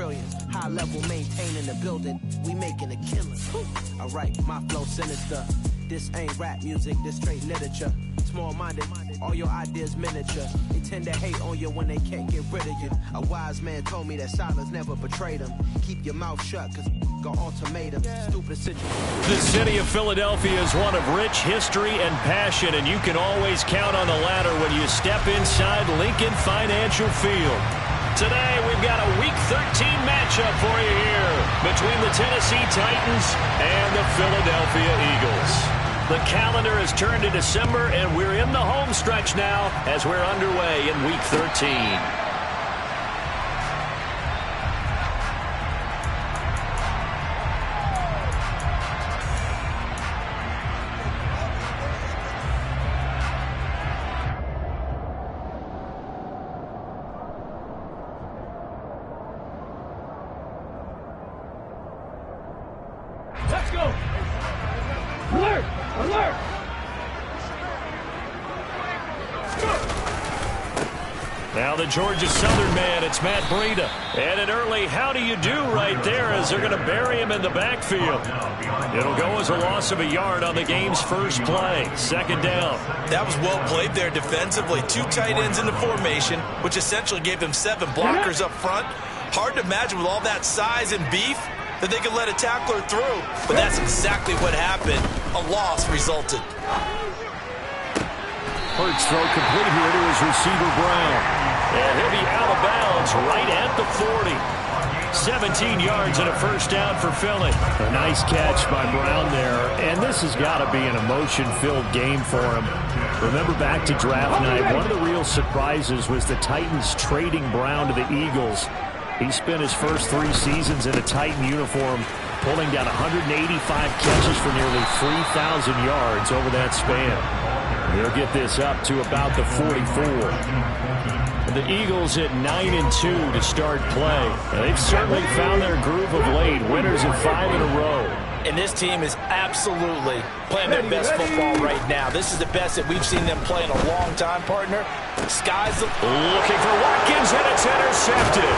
brilliant. High level maintaining the building, we making a killing. Alright, my flow sinister. This ain't rap music, this straight literature. Small-minded, all your ideas miniature. They tend to hate on you when they can't get rid of you. A wise man told me that silence never betrayed him. Keep your mouth shut, cause got ultimatum. Stupid situation. The city of Philadelphia is one of rich history and passion, and you can always count on the latter when you step inside Lincoln Financial Field. Today, we've got a Week 13 matchup for you here between the Tennessee Titans and the Philadelphia Eagles. The calendar has turned to December, and we're in the home stretch now as we're underway in Week 13. Let's go! Alert! Alert! Now the Georgia Southern man, it's Matt Breida. And an early how do you do right there as they're going to bury him in the backfield. It'll go as a loss of a yard on the game's first play. Second down. That was well played there defensively. Two tight ends in the formation, which essentially gave them 7 blockers up front. Hard to imagine with all that size and beef that they could let a tackler through. But that's exactly what happened. A loss resulted. Hurts throw complete here to his receiver Brown. And he'll be out of bounds right at the 40. 17 yards and a first down for Philly. A nice catch by Brown there. And this has got to be an emotion-filled game for him. Remember back to draft night, one of the real surprises was the Titans trading Brown to the Eagles. He spent his first 3 seasons in a Titan uniform, pulling down 185 catches for nearly 3,000 yards over that span. They'll get this up to about the 44. The Eagles at 9-2 to start play. They've certainly found their groove of late. Winners of 5 in a row. And this team is absolutely playing their best football right now. This is the best that we've seen them play in a long time, partner. Sky's the... Looking for Watkins, and it's intercepted.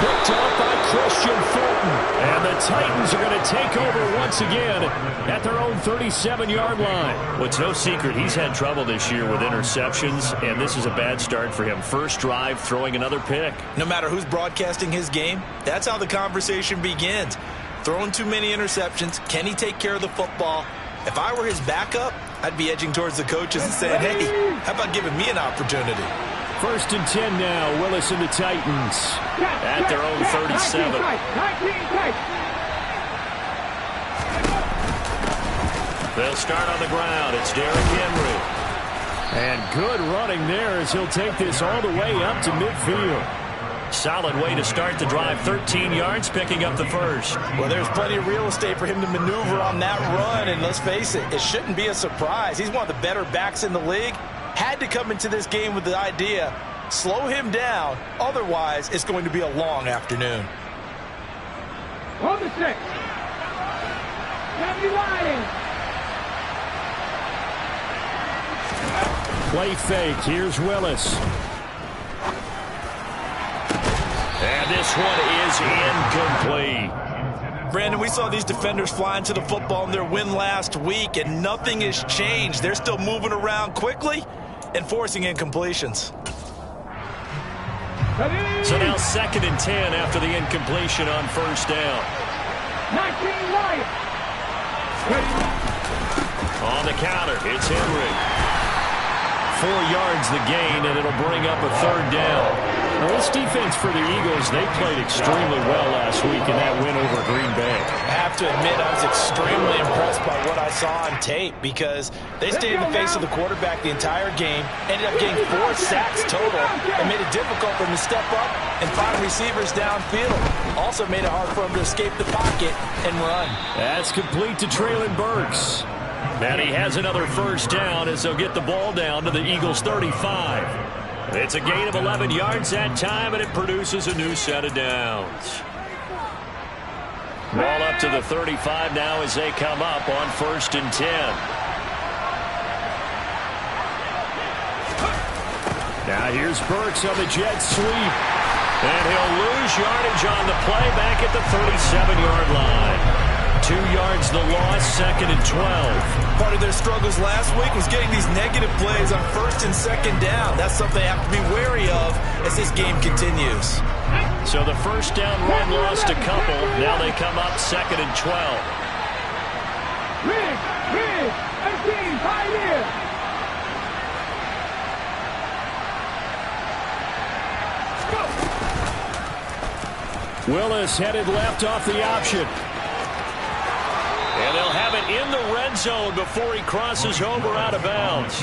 Picked off by Christian Fulton. And the Titans are going to take over once again at their own 37-yard line. Well, it's no secret he's had trouble this year with interceptions, and this is a bad start for him. First drive, throwing another pick. No matter who's broadcasting his game, that's how the conversation begins. Throwing too many interceptions. Can he take care of the football? If I were his backup, I'd be edging towards the coaches and saying, hey, how about giving me an opportunity? First and 10 now. Willis and the Titans at their own 37. They'll start on the ground. It's Derrick Henry. And good running there as he'll take this all the way up to midfield. Solid way to start the drive. 13 yards, picking up the first. Well, there's plenty of real estate for him to maneuver on that run, and let's face it, it shouldn't be a surprise. He's one of the better backs in the league. Had to come into this game with the idea, slow him down, otherwise it's going to be a long afternoon. On the 6. Heavy riding. Play fake. Here's Willis. And this one is incomplete. Brandon, we saw these defenders fly into the football in their win last week, and nothing has changed. They're still moving around quickly and forcing incompletions. So now 2nd and 10 after the incompletion on first down. 19 right. On the counter, it's Henry. 4 yards the gain, and it'll bring up a 3rd down. Now, this defense for the Eagles, they played extremely well last week in that win over Green Bay. I have to admit, I was extremely impressed by what I saw on tape because they stayed in the face of the quarterback the entire game, ended up getting 4 sacks total, and made it difficult for him to step up and find receivers downfield. Also made it hard for him to escape the pocket and run. That's complete to Treylon Burks. And he has another first down as they'll get the ball down to the Eagles' 35. It's a gain of 11 yards that time, and it produces a new set of downs. Ball up to the 35 now as they come up on 1st and 10. Now here's Burks on the jet sweep. And he'll lose yardage on the play back at the 37-yard line. 2 yards the loss, 2nd and 12. Part of their struggles last week was getting these negative plays on 1st and 2nd down. That's something they have to be wary of as this game continues. So the first down run lost a couple. Now they come up 2nd and 12. Rig, 18, Pioneer. Willis headed left off the option. And they'll have it in the red zone before he crosses over out of bounds.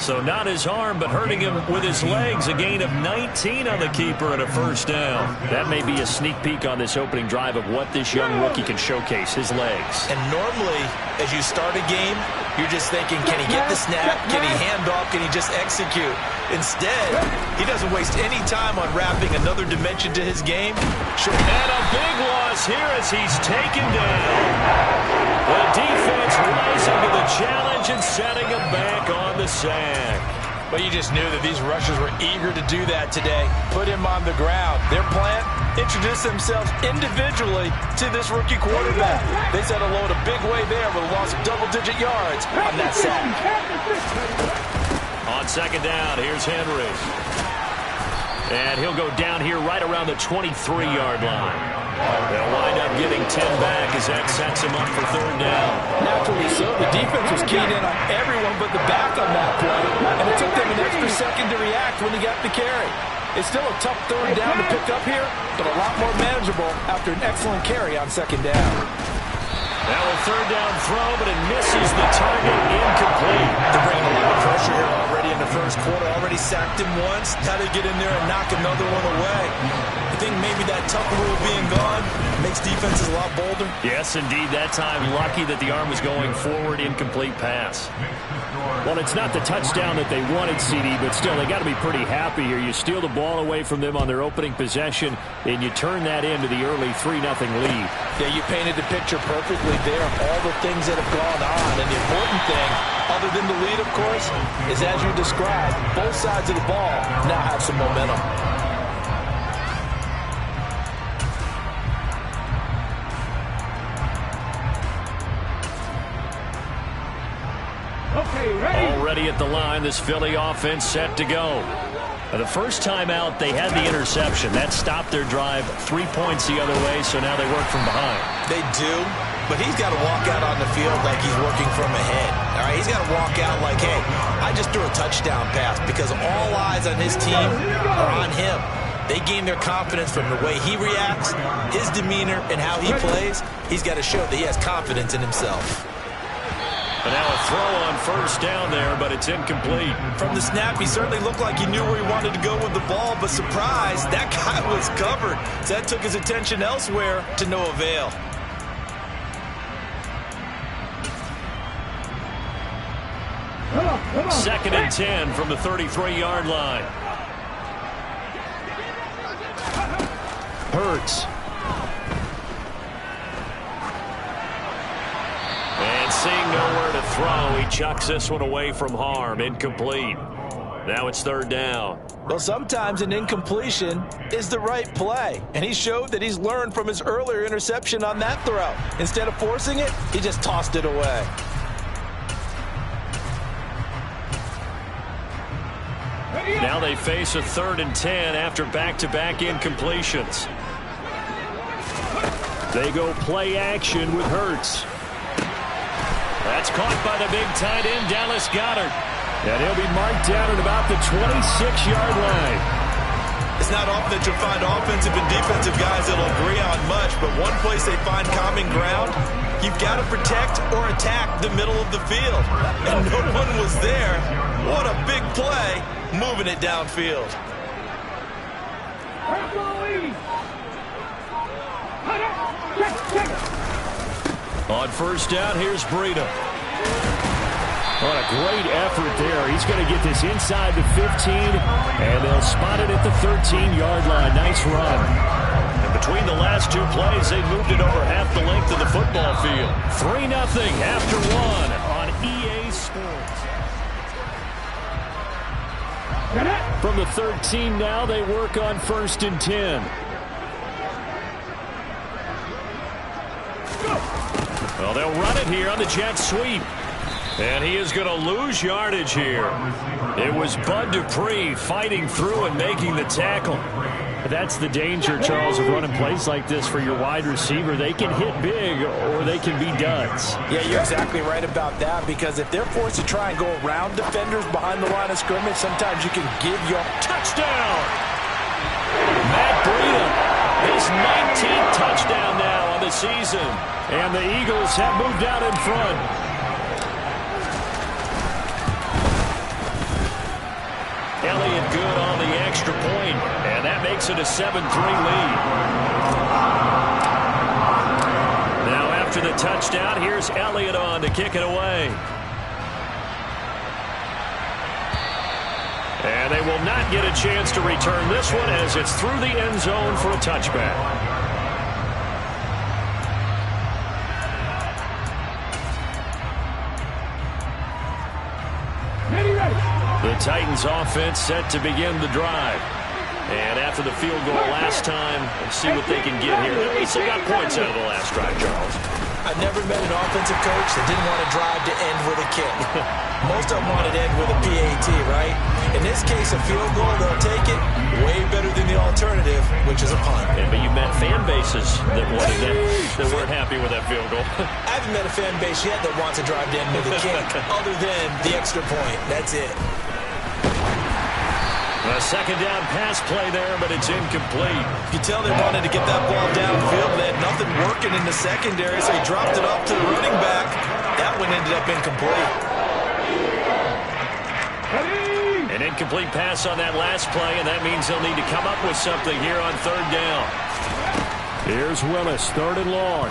So not his arm, but hurting him with his legs. A gain of 19 on the keeper and a first down. That may be a sneak peek on this opening drive of what this young rookie can showcase, his legs. And normally, as you start a game, you're just thinking, can he get the snap? Can he hand off? Can he just execute? Instead, he doesn't waste any time on wrapping another dimension to his game. Sure. And a big loss here as he's taken down. The defense rising to the challenge and setting him back on the sack. But you just knew that these rushers were eager to do that today. Put him on the ground. Their plan, introduce themselves individually to this rookie quarterback. They set a load a big way there with a loss of double-digit yards on that sack. On 2nd down, here's Henry. And he'll go down here right around the 23-yard line. They'll wind up getting 10 back as that sets him up for 3rd down. Naturally so. The defense was keyed in on everyone but the back on that play, and it took them an extra second to react when he got the carry. It's still a tough 3rd down to pick up here, but a lot more manageable after an excellent carry on 2nd down. Now a 3rd down throw, but it misses the target, incomplete. They're bringing a lot of pressure here already in the first quarter. Already sacked him once. Now they get in there and knock another one away. I think maybe that tuck rule being gone makes defenses a lot bolder. Yes, indeed. That time, lucky that the arm was going forward, incomplete pass. Well, it's not the touchdown that they wanted, CD, but still, they got to be pretty happy here. You steal the ball away from them on their opening possession, and you turn that into the early 3-0 lead. Yeah, you painted the picture perfectly there of all the things that have gone on. And the important thing, other than the lead, of course, is as you described, both sides of the ball now have some momentum. Okay, ready. Already at the line, this Philly offense set to go. The first time out, they had the interception. That stopped their drive 3 points the other way, so now they work from behind. They do, but he's got to walk out on the field like he's working from ahead. All right, he's got to walk out like, hey, I just threw a touchdown pass, because all eyes on his team are on him. They gain their confidence from the way he reacts, his demeanor, and how he plays. He's got to show that he has confidence in himself. And now a throw on 1st down there, but it's incomplete. From the snap, he certainly looked like he knew where he wanted to go with the ball, but surprise, that guy was covered. So that took his attention elsewhere to no avail. Come on. 2nd and 10 from the 33-yard line. Hurts. And seeing nowhere to throw, he chucks this one away from harm. Incomplete. Now it's 3rd down. Well, sometimes an incompletion is the right play. And he showed that he's learned from his earlier interception on that throw. Instead of forcing it, he just tossed it away. Now they face a 3rd and 10 after back-to-back incompletions. They go play action with Hurts. That's caught by the big tight end, Dallas Goedert. And he'll be marked down at about the 26-yard line. It's not often that you'll find offensive and defensive guys that'll agree on much, but one place they find common ground, you've got to protect or attack the middle of the field. And no one was there. What a big play, moving it downfield. On 1st down, here's Breida. What a great effort there. He's going to get this inside the 15, and they'll spot it at the 13-yard line. Nice run. And between the last 2 plays, they moved it over half the length of the football field. 3-0 after 1 on EA Sports. From the 13 now, they work on 1st and 10. Well, they'll run it here on the jet sweep. And he is going to lose yardage here. It was Bud Dupree fighting through and making the tackle. That's the danger, Charles, of running plays like this for your wide receiver. They can hit big or they can be duds. Yeah, you're exactly right about that, because if they're forced to try and go around defenders behind the line of scrimmage, sometimes you can give your touchdown. Matt Breida, his 19th touchdown now on the season. And the Eagles have moved out in front. Elliott good on the extra point, and that makes it a 7-3 lead. Now after the touchdown, here's Elliott on to kick it away. And they will not get a chance to return this one as it's through the end zone for a touchback. The Titans offense set to begin the drive. And after the field goal last time, let's see what they can get here. At least they got points out of the last drive, Charles. I've never met an offensive coach that didn't want to drive to end with a kick. Most of them wanted to end with a PAT, right? In this case, a field goal, they'll take it way better than the alternative, which is a punt. Yeah, but you met fan bases that wanted that weren't happy with that field goal. I haven't met a fan base yet that wants to drive to end with a kick other than the extra point. That's it. A second down pass play there, but it's incomplete. You can tell they wanted to get that ball downfield. They had nothing working in the secondary, so he dropped it off to the running back. That one ended up incomplete. An incomplete pass on that last play, and that means they'll need to come up with something here on 3rd down. Here's Willis, 3rd and long.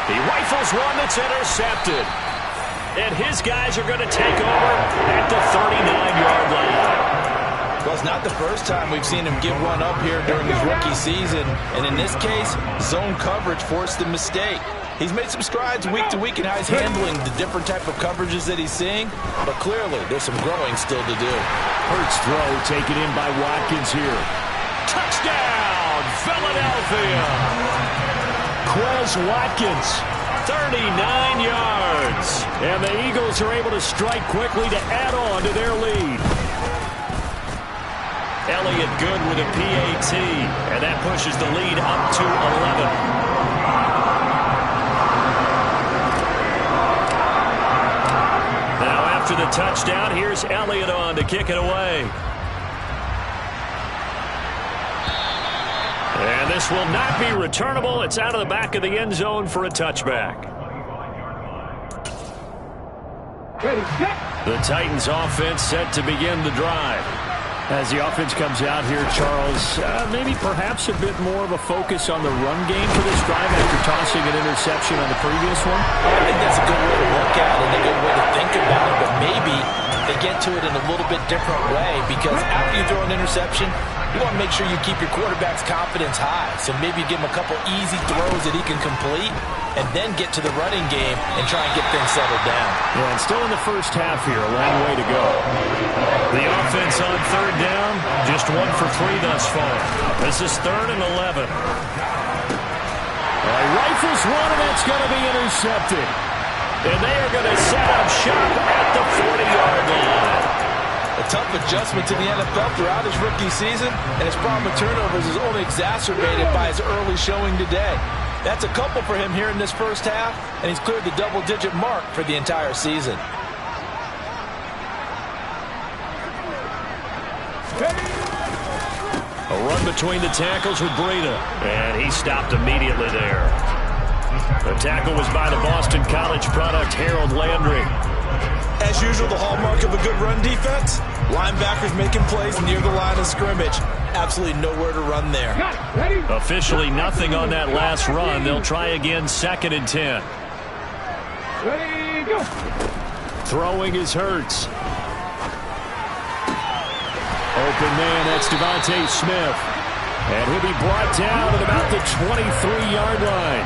He rifles one that's intercepted. And his guys are going to take over at the 39-yard line. Well, it's not the first time we've seen him give one up here during his rookie season. And in this case, zone coverage forced the mistake. He's made some strides week to week in how he's handling the different type of coverages that he's seeing. But clearly, there's some growing still to do. Hurts throw taken in by Watkins here. Touchdown, Philadelphia! Quez Watkins. 39 yards. And the Eagles are able to strike quickly to add on to their lead. Elliott good with a PAT. And that pushes the lead up to 11. Now after the touchdown, here's Elliott on to kick it away. And this will not be returnable. It's out of the back of the end zone for a touchback. The Titans offense set to begin the drive. As the offense comes out here, Charles, maybe perhaps a bit more of a focus on the run game for this drive after tossing an interception on the previous one? I think that's a good way to look at it and a good way to think about it, but maybe they get to it in a little bit different way, because after you throw an interception, you want to make sure you keep your quarterback's confidence high. So maybe give him a couple easy throws that he can complete and then get to the running game and try and get things settled down. Yeah, and still in the first half here, a long way to go. The offense on 3rd down, just 1 for 3 thus far. This is 3rd and 11. Rifles one, and that's going to be intercepted. And they are going to set up shop at the 40-yard line. A tough adjustment to the NFL throughout his rookie season, and his problem with turnovers is only exacerbated by his early showing today. That's a couple for him here in this first half, and he's cleared the double-digit mark for the entire season. A run between the tackles with Breida, and he stopped immediately there. The tackle was by the Boston College product, Harold Landry. As usual, the hallmark of a good run defense, linebackers making plays near the line of scrimmage. Absolutely nowhere to run there. Officially nothing on that last run. They'll try again, 2nd and 10. Ready, go. Throwing is Hurts. Open man, that's Devontae Smith. And he'll be brought down at about the 23-yard line.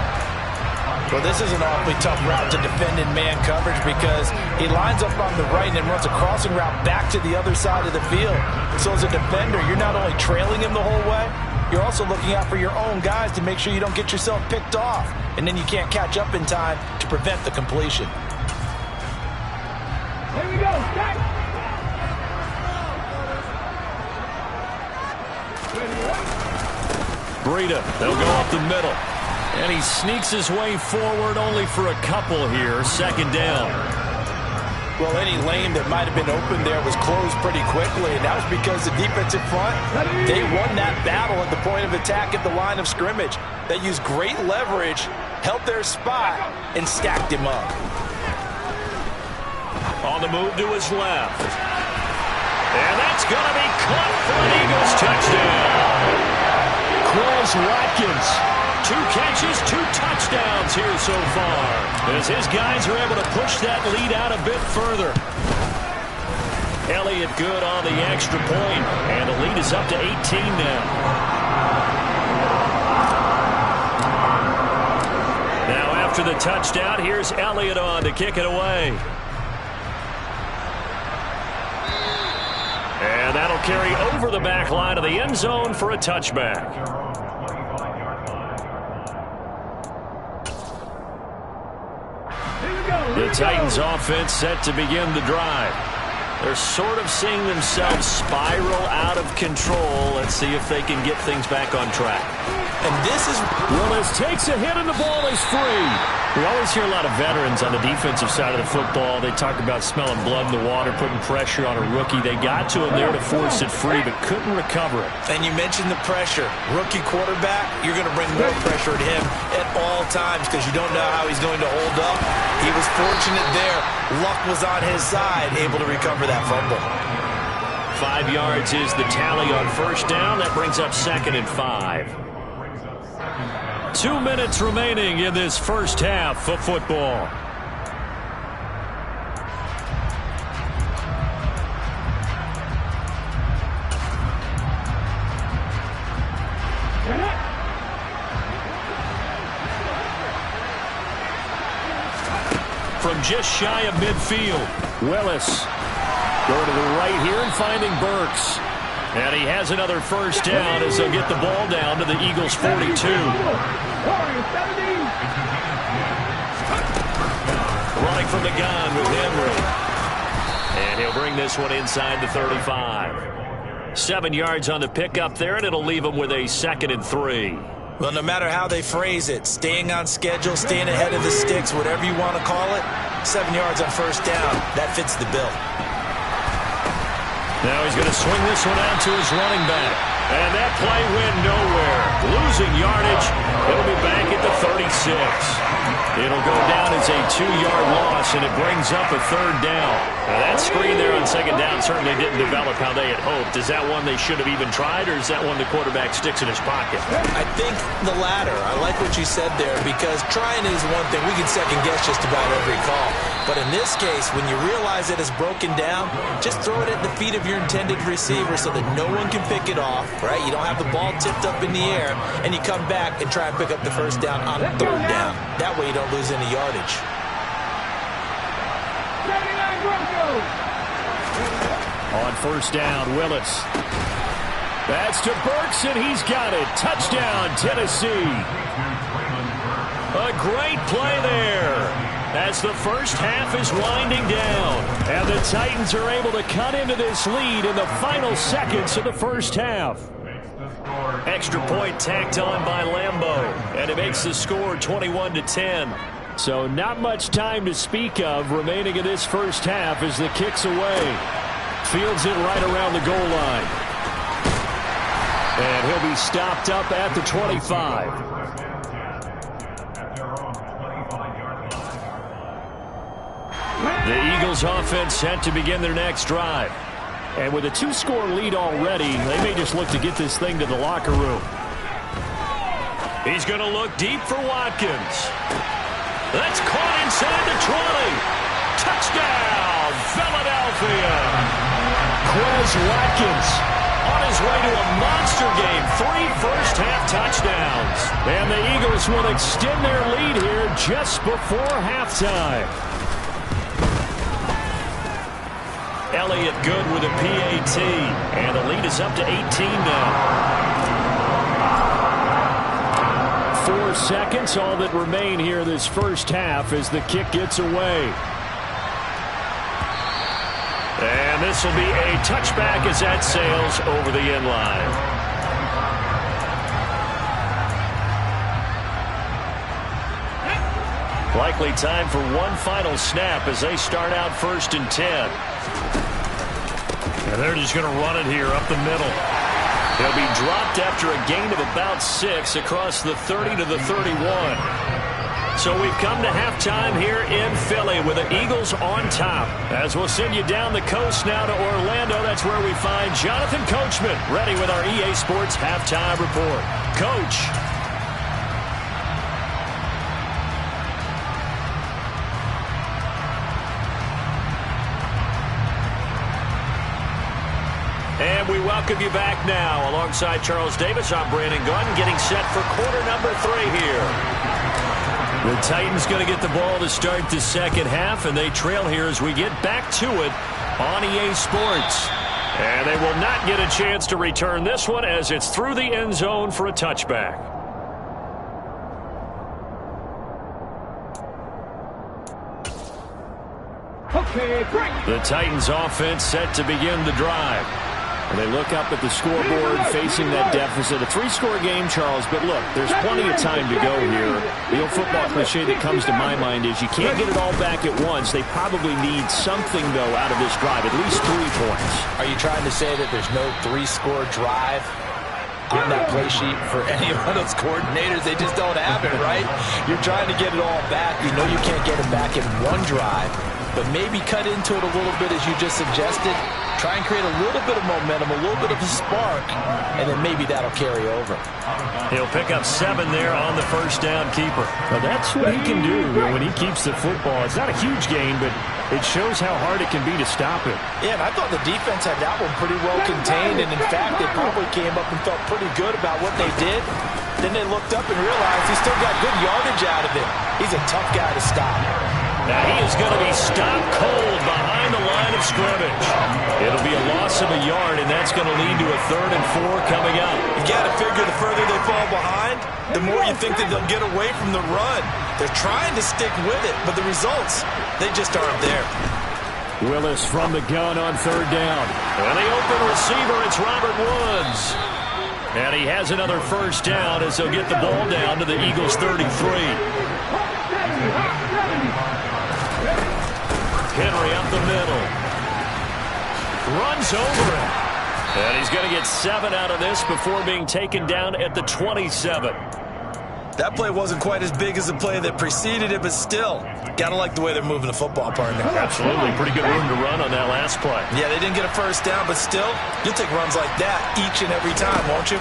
Well, this is an awfully tough route to defend in man coverage because he lines up on the right and then runs a crossing route back to the other side of the field. So as a defender, you're not only trailing him the whole way, you're also looking out for your own guys to make sure you don't get yourself picked off. And then you can't catch up in time to prevent the completion. Here we go. Back. Breida, they'll go up the middle. And he sneaks his way forward only for a couple here. Second down. Well, any lane that might have been open there was closed pretty quickly, and that was because the defensive front, they won that battle at the point of attack at the line of scrimmage. They used great leverage, held their spot, and stacked him up. On the move to his left. And that's going to be caught for an Eagles touchdown. Quez Watkins, 2 catches, 2 touchdowns here so far, as his guys are able to push that lead out a bit further. Elliott good on the extra point, and the lead is up to 18 now. Now after the touchdown, here's Elliott on to kick it away. And that'll carry over the back line of the end zone for a touchback. The Titans offense set to begin the drive. They're sort of seeing themselves spiral out of control. Let's see if they can get things back on track. And this is... Willis takes a hit and the ball is free. We always hear a lot of veterans on the defensive side of the football. They talk about smelling blood in the water, putting pressure on a rookie. They got to him there to force it free, but couldn't recover it. And you mentioned the pressure. Rookie quarterback, you're going to bring more pressure at him at all times because you don't know how he's going to hold up. He was fortunate there. Luck was on his side, able to recover that fumble. 5 yards is the tally on first down. That brings up 2nd and 5. 2 minutes remaining in this first half of football. From just shy of midfield, Willis going to the right here and finding Burks. And he has another first down as they'll get the ball down to the Eagles' 42. Running from the gun with Henry. And he'll bring this one inside the 35. 7 yards on the pickup there, and it'll leave him with a 2nd and 3. Well, no matter how they phrase it, staying on schedule, staying ahead of the sticks, whatever you want to call it, 7 yards on first down, that fits the bill. Now he's going to swing this one out to his running back. And that play went nowhere. Losing yardage. It'll be back at the 36. It'll go down as a 2-yard loss, and it brings up a 3rd down. Now that screen there on 2nd down certainly didn't develop how they had hoped. Is that one they should have even tried, or is that one the quarterback sticks in his pocket? I think the latter. I like what you said there, because trying is one thing. We can second-guess just about every call. But in this case, when you realize it is broken down, just throw it at the feet of your intended receiver so that no one can pick it off, right? You don't have the ball tipped up in the air, and you come back and try and pick up the first down on 3rd down. That way you don't lose any yardage. On first down, Willis. That's to Burks, and he's got it. Touchdown, Tennessee. A great play there as the first half is winding down. And the Titans are able to cut into this lead in the final seconds of the first half. Extra point tacked on by Lambeau, and it makes the score 21-10. So not much time to speak of remaining in this first half as the kick's away. Fields it right around the goal line. And he'll be stopped up at the 25. The Eagles offense set to begin their next drive. And with a 2-score lead already, they may just look to get this thing to the locker room. He's going to look deep for Watkins. That's caught inside the 20. Touchdown, Philadelphia. Quez Watkins on his way to a monster game. 3 first-half touchdowns. And the Eagles will extend their lead here just before halftime. Elliott good with a PAT. And the lead is up to 18 now. 4 seconds, all that remain here this first half as the kick gets away. And this will be a touchback as that sails over the end line. Likely time for one final snap as they start out 1st and 10. And they're just going to run it here up the middle. He'll be dropped after a gain of about 6 across the 30 to the 31. So we've come to halftime here in Philly with the Eagles on top. As we'll send you down the coast now to Orlando, that's where we find Jonathan Coachman ready with our EA Sports Halftime Report. Coach. And we welcome you back now. Alongside Charles Davis, I'm Brandon Gunn, getting set for quarter number 3 here. The Titans going to get the ball to start the second half, and they trail here as we get back to it on EA Sports. And they will not get a chance to return this one as it's through the end zone for a touchback. Okay, great. The Titans offense set to begin the drive. And they look up at the scoreboard facing that deficit. A 3-score game, Charles, but look, there's plenty of time to go here. The old football cliche that comes to my mind is you can't get it all back at once. They probably need something, though, out of this drive, at least 3 points. Are you trying to say that there's no 3-score drive on that play sheet for any of those coordinators? They just don't have it, right? You're trying to get it all back. You know you can't get it back in one drive, but maybe cut into it a little bit as you just suggested. Try and create a little bit of momentum, a little bit of a spark, and then maybe that'll carry over. He'll pick up 7 there on the first down keeper. Well, that's what he can do when he keeps the football. It's not a huge gain, but it shows how hard it can be to stop it. Yeah, and I thought the defense had that one pretty well contained, and in fact, they probably came up and felt pretty good about what they did. Then they looked up and realized he still got good yardage out of it. He's a tough guy to stop. Now he is going to be stopped cold behind the line of scrimmage. It'll be a loss of a yard, and that's going to lead to a 3rd and 4 coming up. You got to figure the further they fall behind, the more you think that they'll get away from the run. They're trying to stick with it, but the results, they just aren't there. Willis from the gun on 3rd down. And the open receiver, it's Robert Woods. And he has another first down as they'll get the ball down to the Eagles 33. Henry up the middle. Runs over it. And he's going to get 7 out of this before being taken down at the 27. That play wasn't quite as big as the play that preceded it, but still, got to like the way they're moving the football, partner. Absolutely. Pretty good room to run on that last play. Yeah, they didn't get a first down, but still, you'll take runs like that each and every time, won't you?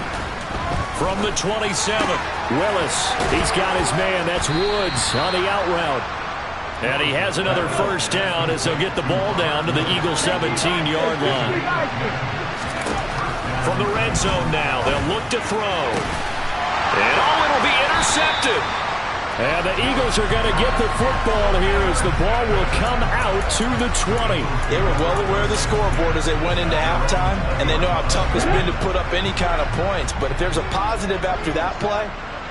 From the 27, Willis. He's got his man. That's Woods on the out route. And he has another first down as they'll get the ball down to the Eagles' 17-yard line. From the red zone now, they'll look to throw. And it'll be intercepted. And the Eagles are going to get the football here as the ball will come out to the 20. They were well aware of the scoreboard as they went into halftime, and they know how tough it's been to put up any kind of points. But if there's a positive after that play,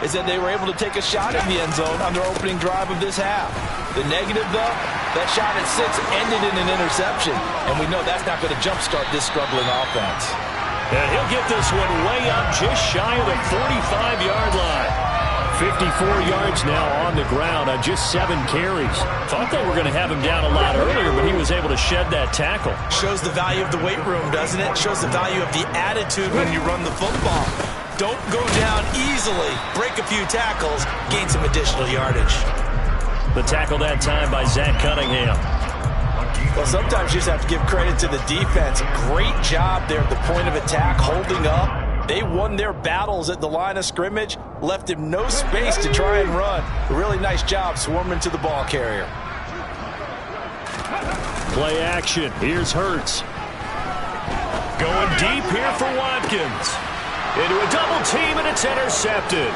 is that they were able to take a shot in the end zone on their opening drive of this half. The negative, though, that shot at 6 ended in an interception, and we know that's not going to jumpstart this struggling offense. And he'll get this one way up just shy of the 45-yard line. 54 yards now on the ground on just 7 carries. Thought they were going to have him down a lot earlier, but he was able to shed that tackle. Shows the value of the weight room, doesn't it? Shows the value of the attitude when you run the football. Don't go down easily. Break a few tackles. Gain some additional yardage. The tackle that time by Zach Cunningham. Well, sometimes you just have to give credit to the defense. Great job there at the point of attack, holding up. They won their battles at the line of scrimmage, left him no space to try and run. A really nice job swarming to the ball carrier. Play action. Here's Hurts. Going deep here for Watkins. Into a double team, and it's intercepted.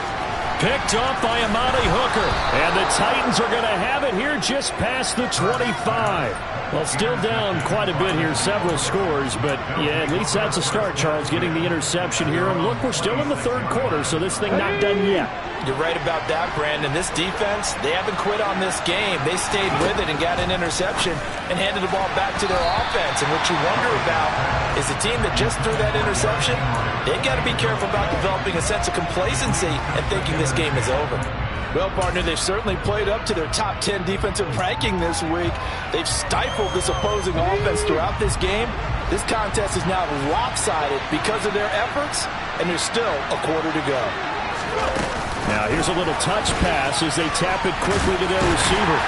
Picked off by Amani Hooker. And the Titans are going to have it here just past the 25. Well, still down quite a bit here, several scores, but yeah, at least that's a start, Charles, getting the interception here. And look, we're still in the third quarter, so this thing not done yet. You're right about that, Brandon. This defense, they haven't quit on this game. They stayed with it and got an interception and handed the ball back to their offense. And what you wonder about is the team that just threw that interception, they've got to be careful about developing a sense of complacency and thinking this game is over. Well, partner, they've certainly played up to their top 10 defensive ranking this week. They've stifled this opposing offense throughout this game. This contest is now lopsided because of their efforts, and there's still a quarter to go. Now, here's a little touch pass as they tap it quickly to their receiver.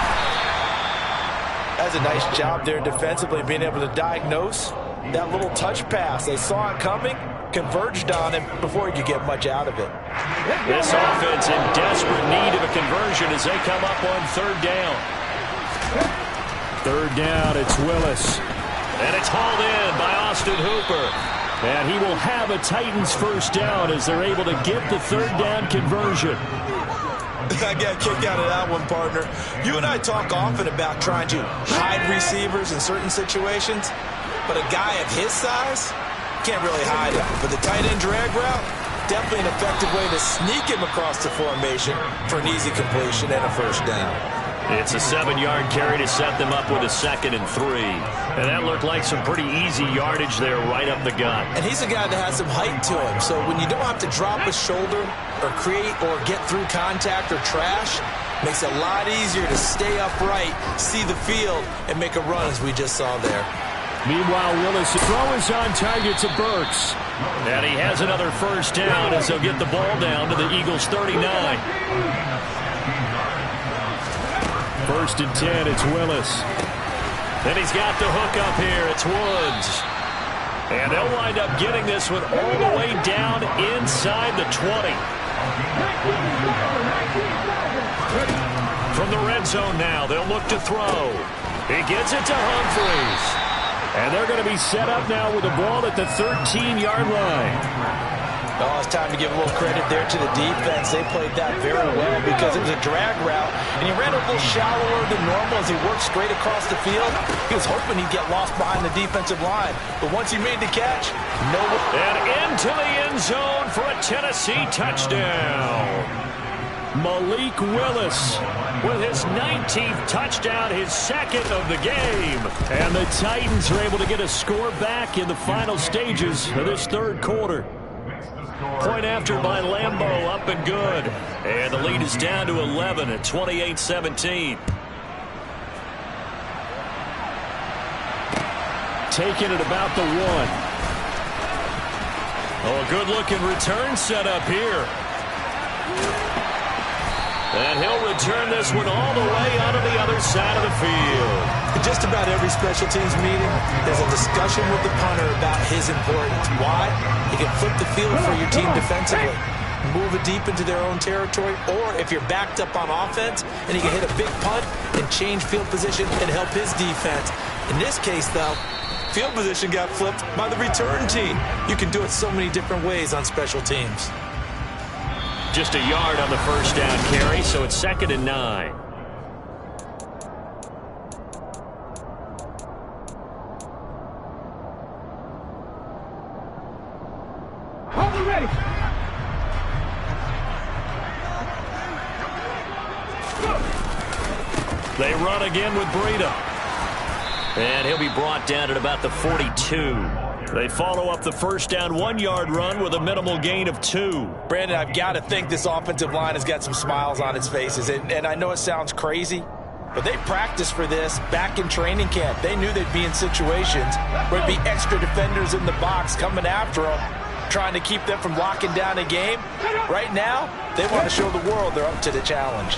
That's a nice job there defensively, being able to diagnose that little touch pass. They saw it coming, converged on it before he could get much out of it. This offense in desperate need of a conversion as they come up on third down. Third down, it's Willis. And it's hauled in by Austin Hooper. And he will have a Titans first down as they're able to get the third down conversion. I got a kick out of that one, partner. You and I talk often about trying to hide receivers in certain situations, but a guy of his size can't really hide him. But the tight end drag route, definitely an effective way to sneak him across the formation for an easy completion and a first down. It's a 7-yard carry to set them up with a 2nd and 3. And that looked like some pretty easy yardage there right up the gut. And he's a guy that has some height to him. So when you don't have to drop a shoulder or create or get through contact or trash, makes it a lot easier to stay upright, see the field, and make a run as we just saw there. Meanwhile, Willis' throw is on target to Burks. And he has another first down as they'll get the ball down to the Eagles' 39. First and 10, it's Willis. Then he's got the hook up here. It's Woods. And they'll wind up getting this one all the way down inside the 20. From the red zone now, they'll look to throw. He gets it to Humphries. And they're going to be set up now with the ball at the 13-yard line. Oh, it's time to give a little credit there to the defense. They played that very well because it was a drag route, and he ran a little shallower than normal as he worked straight across the field. He was hoping he'd get lost behind the defensive line, but once he made the catch, no. And into the end zone for a Tennessee touchdown. Malik Willis with his 19th touchdown, his 2nd of the game. And the Titans are able to get a score back in the final stages of this third quarter. Point after by Lambeau, up and good. And the lead is down to 11 at 28-17. Taking it about the 1. Oh, a good-looking return set up here. And he'll return this one all the way onto the other side of the field. In just about every special teams meeting, there's a discussion with the punter about his importance. Why? He can flip the field for your team defensively, move it deep into their own territory, or if you're backed up on offense, and he can hit a big punt and change field position and help his defense. In this case, though, field position got flipped by the return team. You can do it so many different ways on special teams. Just a yard on the first down carry, so it's 2nd and 9. Hold ready. They run again with Breida. And he'll be brought down at about the 42. They follow up the first down 1-yard run with a minimal gain of 2. Brandon, I've got to think this offensive line has got some smiles on its faces. And I know it sounds crazy, but they practiced for this back in training camp. They knew they'd be in situations where there'd be extra defenders in the box coming after them, trying to keep them from locking down a game. Right now, they want to show the world they're up to the challenge.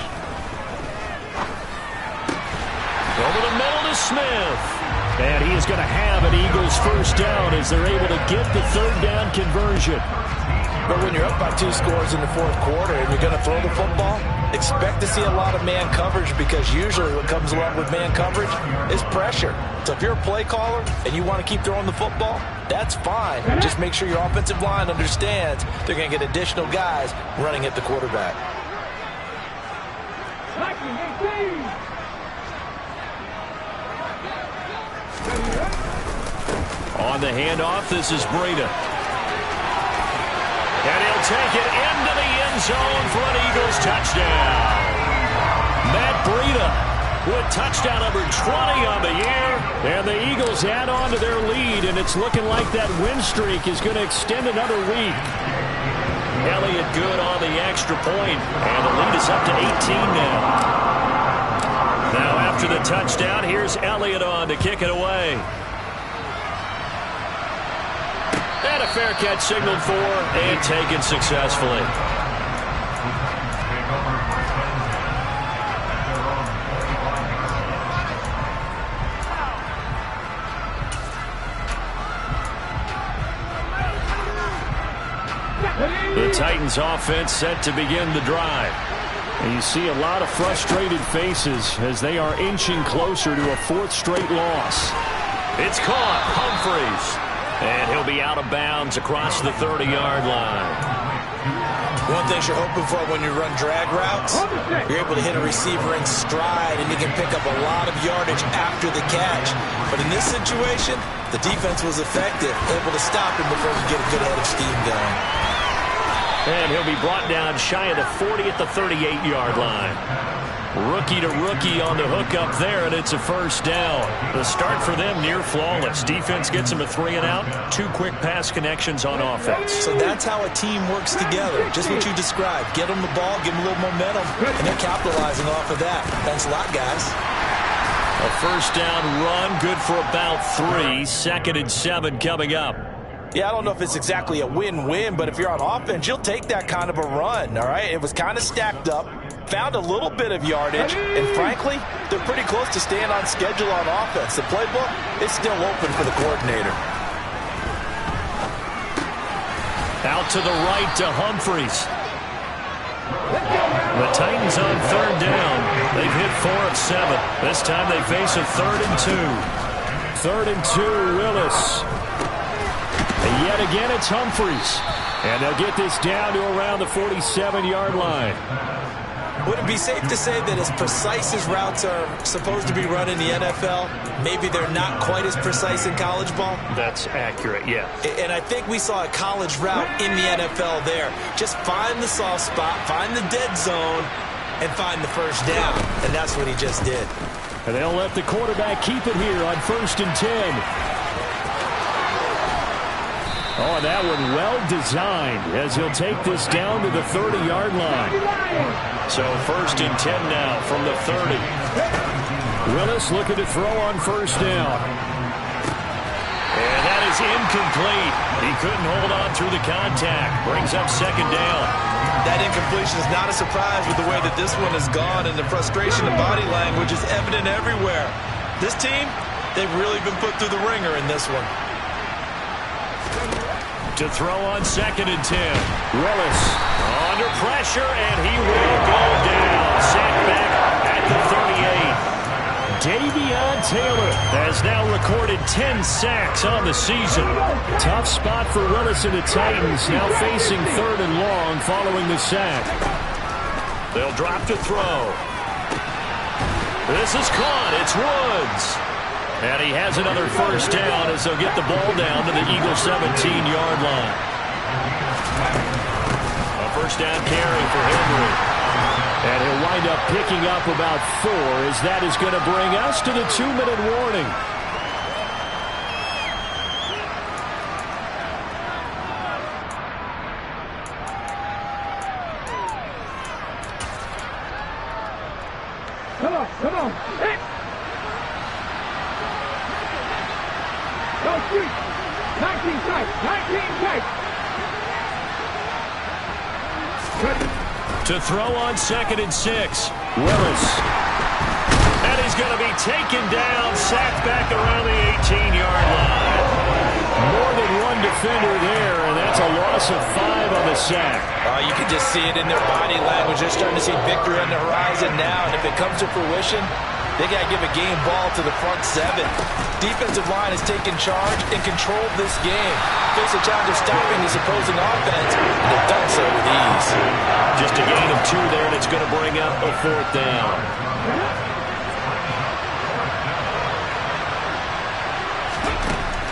Over the middle to Smith. And he is going to have an Eagles first down as they're able to get the third down conversion. But when you're up by 2 scores in the fourth quarter and you're going to throw the football, expect to see a lot of man coverage, because usually what comes along with man coverage is pressure. So if you're a play caller and you want to keep throwing the football, that's fine. Just make sure your offensive line understands they're going to get additional guys running at the quarterback. On the handoff, this is Breida. And he'll take it into the end zone for an Eagles touchdown. Matt Breida with touchdown number 20 on the year. And the Eagles add on to their lead, and it's looking like that win streak is going to extend another week. Elliott good on the extra point, and the lead is up to 18 now. Now after the touchdown, here's Elliott on to kick it away. And a fair catch signaled for and taken successfully. The Titans offense set to begin the drive. And you see a lot of frustrated faces as they are inching closer to a 4th straight loss. It's caught. Humphries. And he'll be out of bounds across the 30-yard line. One thing you're hoping for when you run drag routes, you're able to hit a receiver in stride, and you can pick up a lot of yardage after the catch. But in this situation, the defense was effective, able to stop him before he get a good head of steam going. And he'll be brought down shy of the 40 at the 38-yard line. Rookie to rookie on the hook up there, and it's a first down. The start for them near flawless. Defense gets them a 3-and-out. 2 quick pass connections on offense. So that's how a team works together. Just what you described. Get them the ball, give them a little momentum, and they're capitalizing off of that. Thanks a lot, guys. A first down run, good for about 3. 2nd and 7 coming up. Yeah, I don't know if it's exactly a win-win, but if you're on offense, you'll take that kind of a run, all right? It was kind of stacked up, found a little bit of yardage, and frankly, they're pretty close to staying on schedule on offense. The playbook is still open for the coordinator. Out to the right to Humphries. The Titans on 3rd down. They've hit 4 of 7. This time they face a 3rd and 2. 3rd and 2, Willis. And yet again, it's Humphries. And they'll get this down to around the 47-yard line. Would it be safe to say that as precise as routes are supposed to be run in the NFL, maybe they're not quite as precise in college ball? That's accurate, yeah. And I think we saw a college route in the NFL there. Just find the soft spot, find the dead zone, and find the first down. And that's what he just did. And they'll let the quarterback keep it here on 1st and 10. Oh, that one well designed as he'll take this down to the 30-yard line. So 1st and 10 now from the 30. Willis looking to throw on 1st down. And that is incomplete. He couldn't hold on through the contact. Brings up 2nd down. That incompletion is not a surprise with the way that this one has gone, and the frustration of body language is evident everywhere. This team, they've really been put through the ringer in this one. To throw on 2nd and 10. Willis under pressure, and he will go down. Sacked back at the 38. Davion Taylor has now recorded 10 sacks on the season. Tough spot for Willis and the Titans, now facing 3rd and long following the sack. They'll drop to throw. This is caught. It's Woods. And he has another first down as they'll get the ball down to the Eagles' 17-yard line. A first down carry for Henry. And he'll wind up picking up about 4 as that is going to bring us to the 2-minute warning. Come on. Hit. Go street. 19 tight. To throw on 2nd and 6. Willis. And he's going to be taken down, sacked back around the 18-yard line. More than one defender there, and that's a loss of 5 on the sack. You can just see it in their body language. They're starting to see victory on the horizon now, and if it comes to fruition, they got to give a game ball to the front 7. Defensive line has taken charge and controlled this game. Face a challenge of stopping this opposing offense, and they've done so with ease. Just a gain of 2 there, and it's going to bring up a 4th down.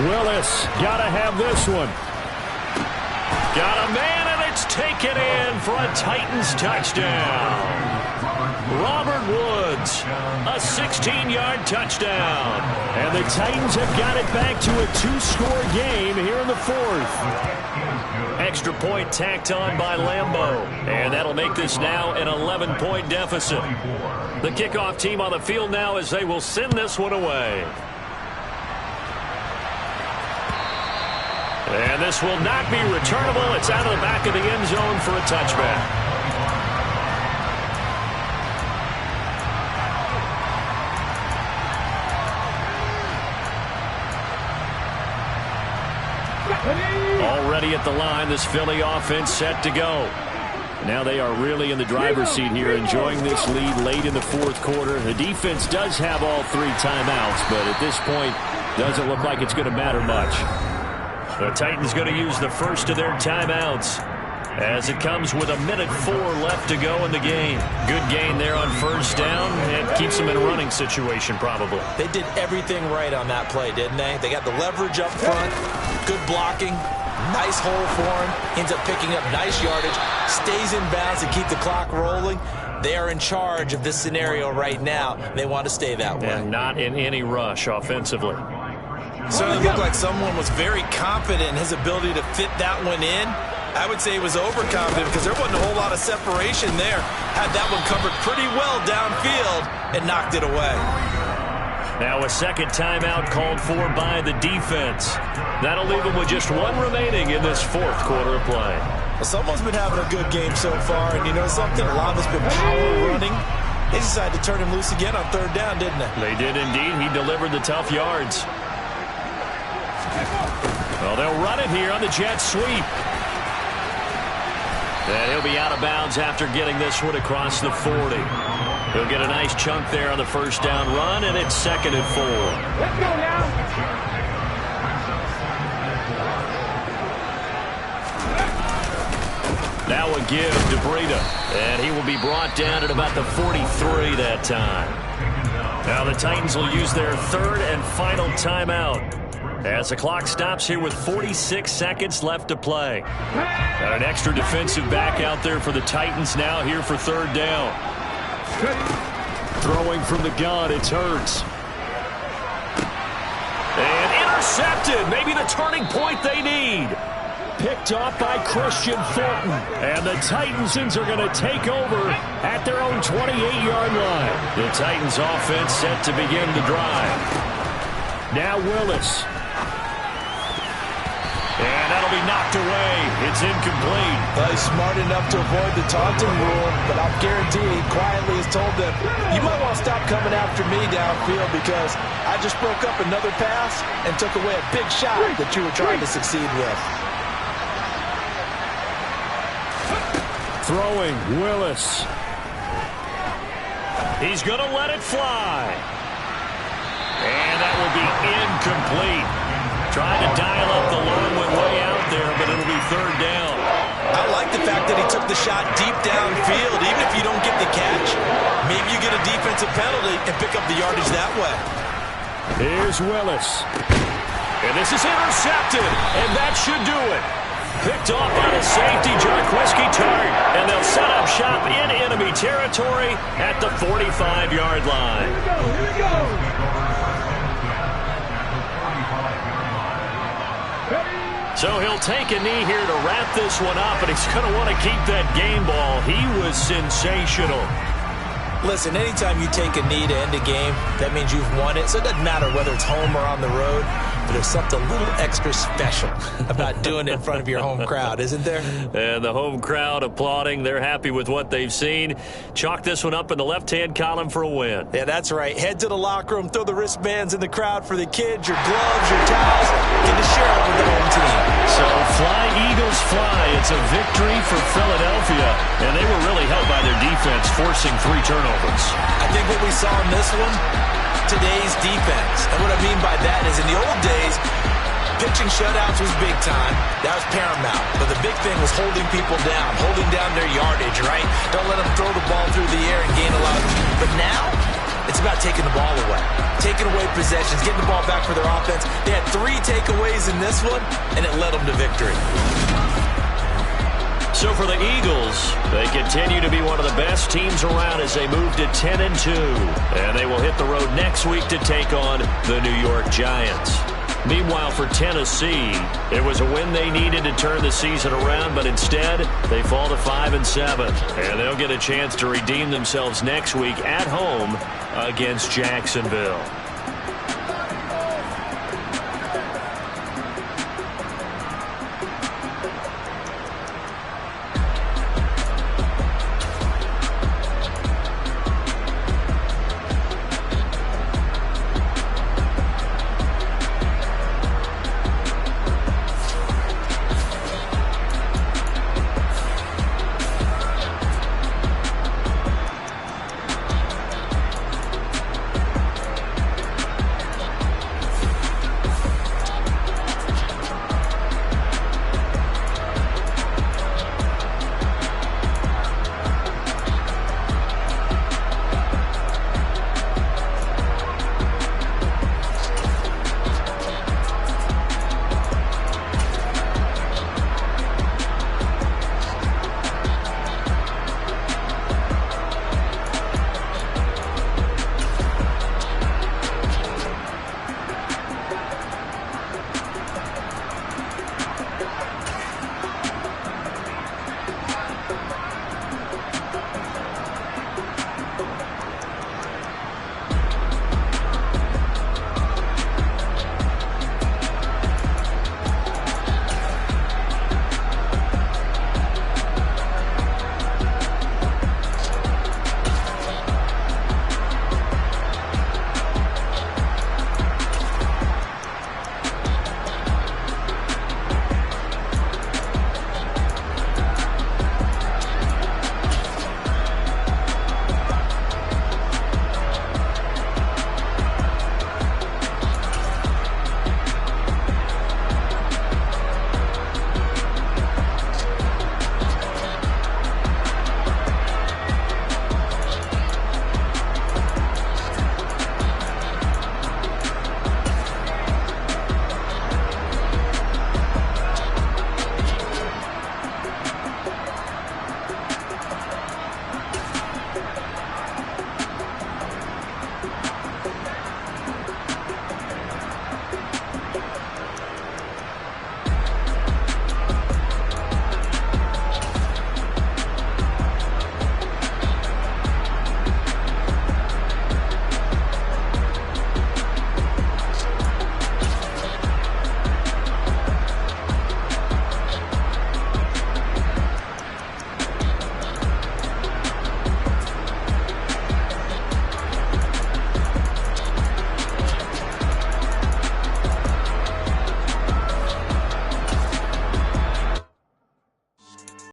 Willis, got to have this one. Got a man, and it's taken in for a Titans touchdown. Robert Woods, a 16-yard touchdown. And the Titans have got it back to a 2-score game here in the 4th. Extra point tacked on by Lambeau. And that'll make this now an 11-point deficit. The kickoff team on the field now as they will send this one away. And this will not be returnable. It's out of the back of the end zone for a touchback. Already at the line, this Philly offense set to go. Now they are really in the driver's seat here, enjoying this lead late in the 4th quarter. The defense does have all 3 timeouts, but at this point, doesn't look like it's going to matter much. The Titans going to use the first of their timeouts as it comes with 1:04 left to go in the game. Good gain there on first down, and keeps them in a running situation probably. They did everything right on that play, didn't they? They got the leverage up front, good blocking, nice hole for him, ends up picking up nice yardage, stays in bounds to keep the clock rolling. They are in charge of this scenario right now. They want to stay that way. And not in any rush offensively. Certainly looked like someone was very confident in his ability to fit that one in. I would say he was overconfident because there wasn't a whole lot of separation there. Had that one covered pretty well downfield and knocked it away. Now a second timeout called for by the defense. That'll leave them with just 1 remaining in this 4th quarter of play. Well, someone's been having a good game so far, and you know something? A lot of it's been power running. They decided to turn him loose again on 3rd down, didn't they? They did indeed. He delivered the tough yards. Well, they'll run it here on the jet sweep. And he'll be out of bounds after getting this one across the 40. He'll get a nice chunk there on the first down run, and it's 2nd and 4. Let's go now. Now a give to Breida, and he will be brought down at about the 43 that time. Now the Titans will use their 3rd and final timeout as the clock stops here with 46 seconds left to play. Got an extra defensive back out there for the Titans now here for 3rd down. Throwing from the gun, it's Hurts. And intercepted, maybe the turning point they need. Picked off by Christian Fulton. And the Titansons are going to take over at their own 28-yard line. The Titans offense set to begin the drive. Now Willis. And that'll be knocked away. It's incomplete. Well, he's smart enough to avoid the taunting rule, but I'll guarantee he quietly has told them, you might want to stop coming after me downfield because I just broke up another pass and took away a big shot that you were trying to succeed with. Throwing, Willis. He's going to let it fly. And that will be incomplete. Trying to dial up the long one way out there, but it'll be 3rd down. I like the fact that he took the shot deep downfield. Even if you don't get the catch, maybe you get a defensive penalty and pick up the yardage that way. Here's Willis. And this is intercepted, and that should do it. Picked off by the safety, Jarquiski Tartt, and they'll set up shop in enemy territory at the 45-yard line. Here we go. So he'll take a knee here to wrap this one up, and he's going to want to keep that game ball. He was sensational. Listen, anytime you take a knee to end a game, that means you've won it. So it doesn't matter whether it's home or on the road. but there's something a little extra special about doing it in front of your home crowd, isn't there? And the home crowd applauding. They're happy with what they've seen. Chalk this one up in the left-hand column for a win. Yeah, that's right. Head to the locker room, throw the wristbands in the crowd for the kids, your gloves, your towels. Get to share it with the home team. So fly, Eagles, fly. It's a victory for Philadelphia. And they were really helped by their defense, forcing 3 turnovers. I think what we saw in this one, today's defense. And what I mean by that is in the old days, pitching shutouts was big time. That was paramount. But the big thing was holding people down, holding down their yardage, right? Don't let them throw the ball through the air and gain a lot. But now, it's about taking the ball away. Taking away possessions, getting the ball back for their offense. They had 3 takeaways in this one, and it led them to victory. So for the Eagles, they continue to be one of the best teams around as they move to 10-2. And they will hit the road next week to take on the New York Giants. Meanwhile, for Tennessee, it was a win they needed to turn the season around, but instead, they fall to 5-7. And they'll get a chance to redeem themselves next week at home against Jacksonville.